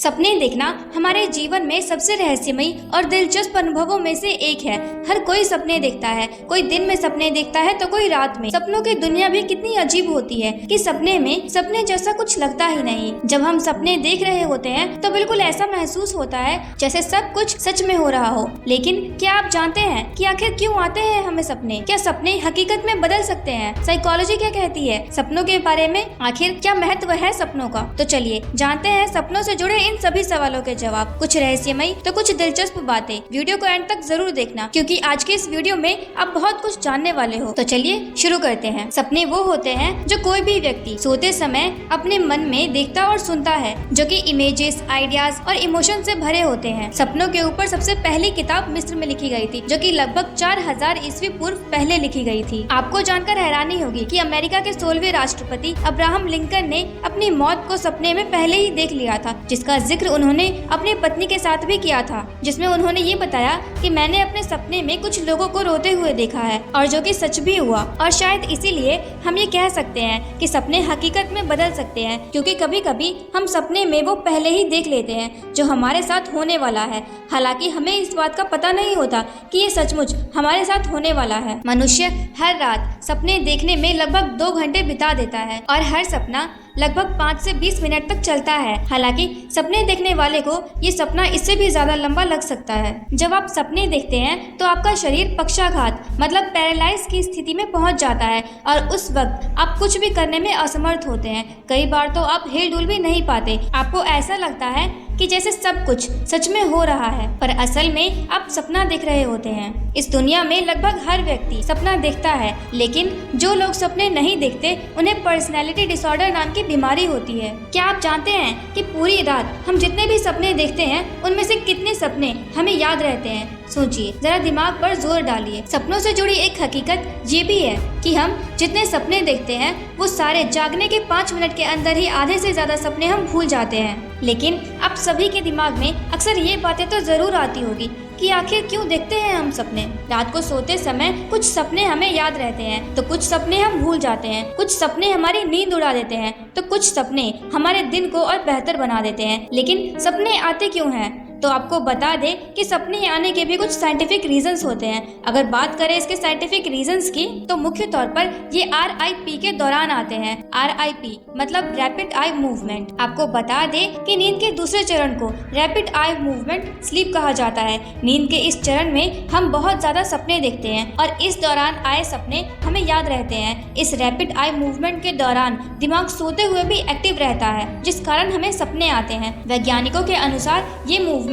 सपने देखना हमारे जीवन में सबसे रहस्यमयी और दिलचस्प अनुभवों में से एक है। हर कोई सपने देखता है, कोई दिन में सपने देखता है तो कोई रात में। सपनों की दुनिया भी कितनी अजीब होती है कि सपने में सपने जैसा कुछ लगता ही नहीं। जब हम सपने देख रहे होते हैं तो बिल्कुल ऐसा महसूस होता है जैसे सब कुछ सच में हो रहा हो। लेकिन क्या आप जानते हैं कि आखिर क्यों आते हैं हमें सपने? क्या सपने हकीकत में बदल सकते हैं? साइकोलॉजी क्या कहती है सपनों के बारे में? आखिर क्या महत्व है सपनों का? तो चलिए जानते हैं सपनों से जुड़े इन सभी सवालों के जवाब। कुछ रहस्यमयी तो कुछ दिलचस्प बातें। वीडियो को एंड तक जरूर देखना क्योंकि आज के इस वीडियो में आप बहुत कुछ जानने वाले हो। तो चलिए शुरू करते हैं। सपने वो होते हैं जो कोई भी व्यक्ति सोते समय अपने मन में देखता और सुनता है, जो कि इमेजेस, आइडियाज और इमोशन से भरे होते हैं। सपनों के ऊपर सबसे पहली किताब मिस्र में लिखी गई थी, जो कि लगभग 4000 ईस्वी पूर्व पहले लिखी गई थी। आपको जानकर हैरानी होगी कि अमेरिका के 16वें राष्ट्रपति अब्राहम लिंकन ने अपनी मौत को सपने में पहले ही देख लिया था, जिसका जिक्र उन्होंने अपनी पत्नी के साथ भी किया था, जिसमें उन्होंने ये बताया कि मैंने अपने सपने में कुछ लोगों को रोते हुए देखा है, और जो कि सच भी हुआ। और शायद इसीलिए हम ये कह सकते हैं कि सपने हकीकत में बदल सकते हैं, क्योंकि कभी कभी हम सपने में वो पहले ही देख लेते हैं जो हमारे साथ होने वाला है। हालांकि हमें इस बात का पता नहीं होता कि ये सचमुच हमारे साथ होने वाला है। मनुष्य हर रात सपने देखने में लगभग 2 घंटे बिता देता है और हर सपना लगभग 5 से 20 मिनट तक चलता है। हालांकि सपने देखने वाले को ये सपना इससे भी ज्यादा लंबा लग सकता है। जब आप सपने देखते हैं तो आपका शरीर पक्षाघात मतलब पैरालाइज की स्थिति में पहुंच जाता है और उस वक्त आप कुछ भी करने में असमर्थ होते हैं। कई बार तो आप हिल डुल भी नहीं पाते। आपको ऐसा लगता है कि जैसे सब कुछ सच में हो रहा है, पर असल में आप सपना देख रहे होते हैं। इस दुनिया में लगभग हर व्यक्ति सपना देखता है, लेकिन जो लोग सपने नहीं देखते उन्हें पर्सनैलिटी डिसऑर्डर नाम की बीमारी होती है। क्या आप जानते हैं कि पूरी रात हम जितने भी सपने देखते हैं उनमें से कितने सपने हमें याद रहते हैं? सोचिए, जरा दिमाग पर जोर डालिए। सपनों से जुड़ी एक हकीकत ये भी है कि हम जितने सपने देखते हैं वो सारे जागने के 5 मिनट के अंदर ही आधे से ज्यादा सपने हम भूल जाते हैं। लेकिन आप सभी के दिमाग में अक्सर ये बातें तो जरूर आती होगी कि आखिर क्यों देखते हैं हम सपने? रात को सोते समय कुछ सपने हमें याद रहते हैं तो कुछ सपने हम भूल जाते हैं। कुछ सपने हमारी नींद उड़ा देते हैं तो कुछ सपने हमारे दिन को और बेहतर बना देते हैं। लेकिन सपने आते क्यों हैं? तो आपको बता दें कि सपने आने के भी कुछ साइंटिफिक रीजंस होते हैं। अगर बात करें इसके साइंटिफिक रीजंस की तो मुख्य तौर पर ये RIP के दौरान आते हैं। RIP मतलब रैपिड आई मूवमेंट। आपको बता दें कि नींद के दूसरे चरण को रैपिड आई मूवमेंट स्लीप कहा जाता है। नींद के इस चरण में हम बहुत ज्यादा सपने देखते हैं और इस दौरान आए सपने हमें याद रहते हैं। इस रैपिड आई मूवमेंट के दौरान दिमाग सोते हुए भी एक्टिव रहता है, जिस कारण हमें सपने आते हैं। वैज्ञानिकों के अनुसार ये मूवमेंट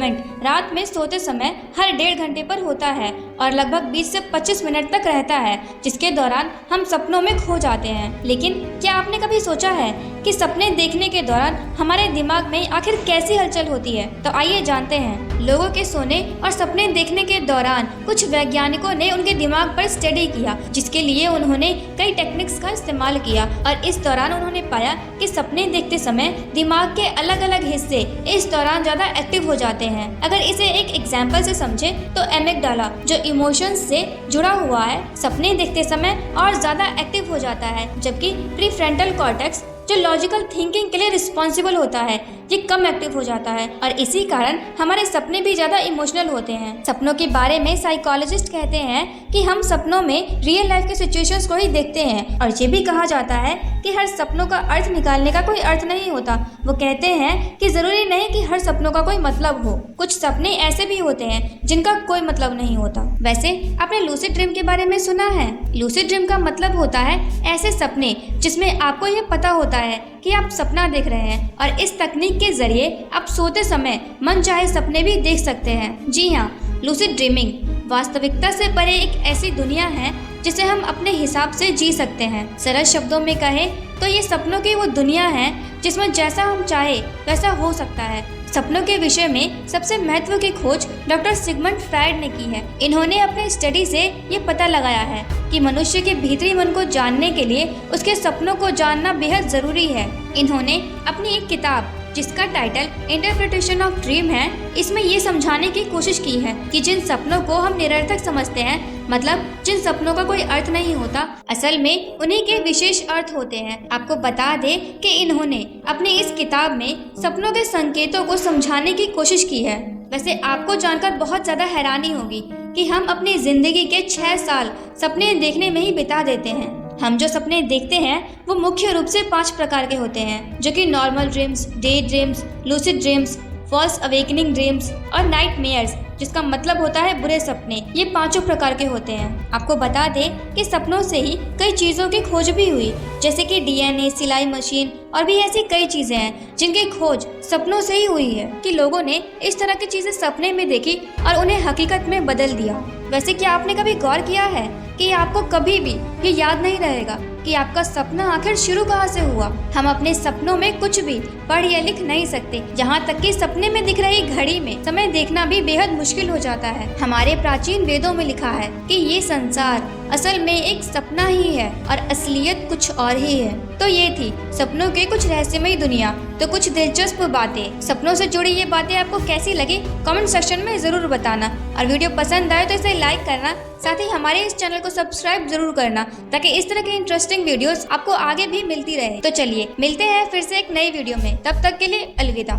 रात में सोते समय हर 1.5 घंटे पर होता है और लगभग 20 से 25 मिनट तक रहता है, जिसके दौरान हम सपनों में खो जाते हैं। लेकिन क्या आपने कभी सोचा है कि सपने देखने के दौरान हमारे दिमाग में आखिर कैसी हलचल होती है? तो आइए जानते हैं। लोगों के सोने और सपने देखने के दौरान कुछ वैज्ञानिकों ने उनके दिमाग पर स्टडी किया, जिसके लिए उन्होंने कई टेक्निक्स का इस्तेमाल किया और इस दौरान उन्होंने पाया कि सपने देखते समय दिमाग के अलग अलग हिस्से इस दौरान ज्यादा एक्टिव हो जाते हैं। अगर इसे एक एग्जाम्पल से समझे तो एमिगडाला जो इमोशंस से जुड़ा हुआ है, सपने देखते समय और ज्यादा एक्टिव हो जाता है, जबकि प्रीफ्रंटल कॉर्टेक्स जो लॉजिकल थिंकिंग के लिए रिस्पॉन्सिबल होता है ये कम एक्टिव हो जाता है और इसी कारण हमारे सपने भी ज्यादा इमोशनल होते हैं। सपनों के बारे में साइकोलॉजिस्ट कहते हैं कि हम सपनों में रियल लाइफ के सिचुएशंस को ही देखते हैं और ये भी कहा जाता है कि हर सपनों का अर्थ निकालने का कोई अर्थ नहीं होता। वो कहते हैं कि जरूरी नहीं कि हर सपनों का कोई मतलब हो। कुछ सपने ऐसे भी होते हैं जिनका कोई मतलब नहीं होता। वैसे आपने लूसिड ड्रीम के बारे में सुना है? लूसिड ड्रीम का मतलब होता है ऐसे सपने जिसमें आपको ये पता होता है कि आप सपना देख रहे हैं और इस तकनीक के जरिए आप सोते समय मन चाहे सपने भी देख सकते हैं। जी हाँ, लूसिड ड्रीमिंग वास्तविकता से परे एक ऐसी दुनिया है जिसे हम अपने हिसाब से जी सकते हैं। सरल शब्दों में कहें तो ये सपनों की वो दुनिया है जिसमें जैसा हम चाहे वैसा हो सकता है। सपनों के विषय में सबसे महत्व की खोज डॉक्टर सिगमंड फ्रायड ने की है। इन्होंने अपने स्टडी से ये पता लगाया है कि मनुष्य के भीतरी मन को जानने के लिए उसके सपनों को जानना बेहद जरूरी है। इन्होंने अपनी एक किताब जिसका टाइटल इंटरप्रिटेशन ऑफ ड्रीम है। इसमें ये समझाने की कोशिश की है कि जिन सपनों को हम निरर्थक समझते हैं, मतलब जिन सपनों का कोई अर्थ नहीं होता, असल में उन्हीं के विशेष अर्थ होते हैं। आपको बता दे कि इन्होंने अपनी इस किताब में सपनों के संकेतों को समझाने की कोशिश की है। वैसे आपको जानकर बहुत ज्यादा हैरानी होगी कि हम अपनी जिंदगी के 6 साल सपने देखने में ही बिता देते हैं। हम जो सपने देखते हैं वो मुख्य रूप से 5 प्रकार के होते हैं, जो कि normal dreams, day dreams, lucid dreams, false awakening dreams और नाइटमेयर्स, जिसका मतलब होता है बुरे सपने। ये 5 प्रकार के होते हैं। आपको बता दें कि सपनों से ही कई चीज़ों की खोज भी हुई, जैसे कि डीएनए, सिलाई मशीन और भी ऐसी कई चीज़ें हैं जिनकी खोज सपनों से ही हुई है कि लोगों ने इस तरह की चीज़ें सपने में देखी और उन्हें हकीकत में बदल दिया। वैसे क्या आपने कभी गौर किया है कि आपको कभी भी ये याद नहीं रहेगा कि आपका सपना आखिर शुरू कहाँ से हुआ? हम अपने सपनों में कुछ भी पढ़ या लिख नहीं सकते, यहाँ तक कि सपने में दिख रही घड़ी में समय देखना भी बेहद मुश्किल हो जाता है। हमारे प्राचीन वेदों में लिखा है कि ये संसार असल में एक सपना ही है और असलियत कुछ और ही है। तो ये थी सपनों के कुछ रहस्यमयी दुनिया, तो कुछ दिलचस्प बातें। सपनों से जुड़ी ये बातें आपको कैसी लगी कमेंट सेक्शन में जरूर बताना, और वीडियो पसंद आए तो इसे लाइक करना, साथ ही हमारे इस चैनल को सब्सक्राइब जरूर करना, ताकि इस तरह की इंटरेस्टिंग वीडियोस आपको आगे भी मिलती रहे। तो चलिए मिलते हैं फिर से एक नई वीडियो में, तब तक के लिए अलविदा।